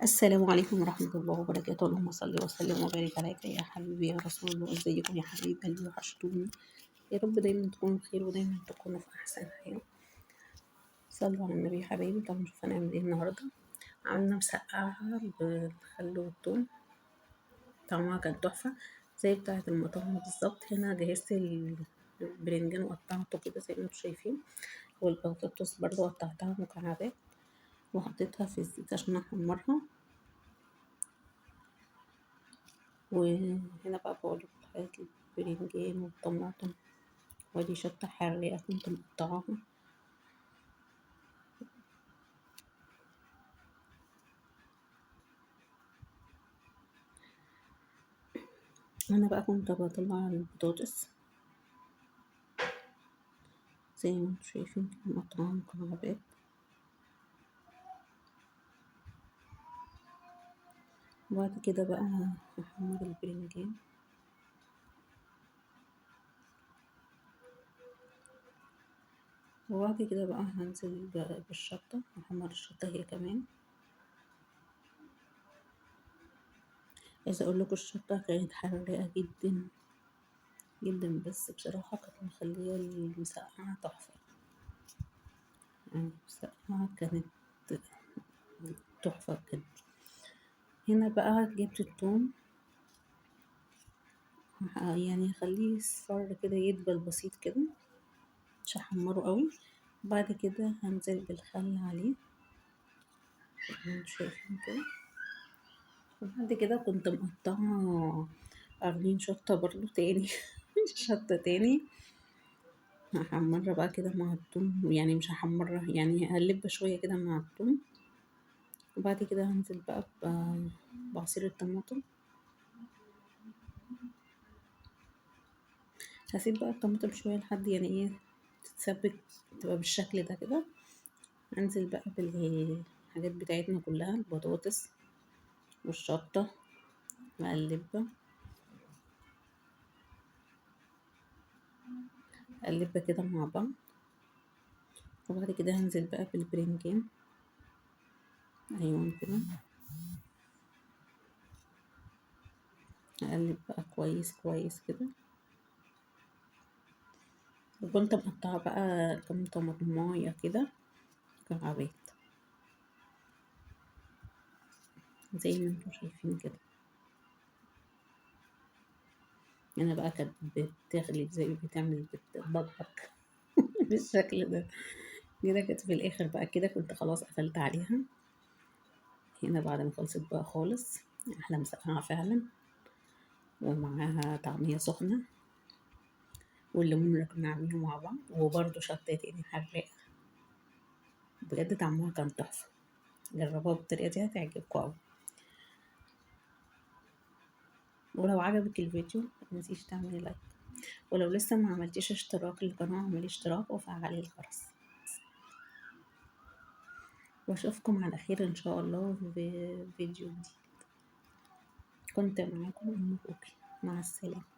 السلام عليكم ورحمة الله وبركاته. اللهم صل وسلم وبارك عليك يا حبيبي يا رسول الله. ازيكم يا حبايب قلبي؟ وحشتوني. يا رب دايما تكونوا بخير ودايما تكونوا في أحسن حال. صلوا على النبي يا حبايبي. طب نشوف هنعمل ايه النهاردة. عملنا مسقعة بالخل والثوم، طعمها كان تحفة زي بتاعة المطاعم بالظبط. هنا جهزت البرنجان وقطعته كده زي ما انتم شايفين، والبطاطس برضه قطعتها مكعبات وحطيتها في الزيت عشان احمرها. وهنا بقى بقولك حاجات البرنجان والطماطم، ودي شطة حراقة كنت مقطعاها. أنا بقى كنت بطلع البطاطس زي ما انتوا شايفين كده مقطعاها مكعبات، وبعد كده بقى هحمر البرنجان، وبعد كده بقى هنزل بالشطة، هحمر الشطة هي كمان. عايزة اقول لكم الشطة كانت حراقة جدا جدا، بس بصراحة كانت مخلية المسقعة تحفة. يعني المسقعة كانت تحفة بجد. هنا بقى جبت الثوم، يعني هخليه يصفر كده، يدبل بسيط كده، مش هحمره قوي. بعد كده هنزل بالخل عليه زي ما انتوا شايفين كده. وبعد كده كنت مقطعة قرنين شطة برضو تاني شطة تاني، هحمرها بقى كده مع الثوم. يعني مش هحمرها، يعني هقلبها شوية كده مع الثوم. وبعد كده هنزل بقى بعصير الطماطم. هسيب بقى الطماطم شوية لحد يعني ايه تتسبك، تبقى بالشكل ده كده. هنزل بقى بالحاجات بتاعتنا كلها، البطاطس والشطة، اقلبها كده مع بعض. وبعد كده هنزل بقى بالبرنجان، ايوه كده. اقلب بقى كويس كويس كده. وكنت مقطعة بقى كام طماطماية كده مكعبات زي ما انتم شايفين كده. انا بقى كانت بتغلي زي بتعمل بتبقبق بالشكل ده كده. كانت في الاخر بقى كده كنت خلاص قفلت عليها. هنا بعد ما خلصت بقى خالص، احلى مسقعة فعلا، ومعاها طعمية سخنة، والليمون اللي كنا عاملينه مع بعض، وبرده شطة تاني حراقة. بجد طعمها كان تحفة. جربوها بالطريقة دي هتعجبكم أوي. ولو عجبك الفيديو متنسيش تعملي لايك، ولو لسه ما عملتيش اشتراك للقناة اعملي اشتراك وفعلي الجرس. واشوفكم على خير ان شاء الله في فيديو جديد. كنت معاكم ام كوكي، مع السلامة.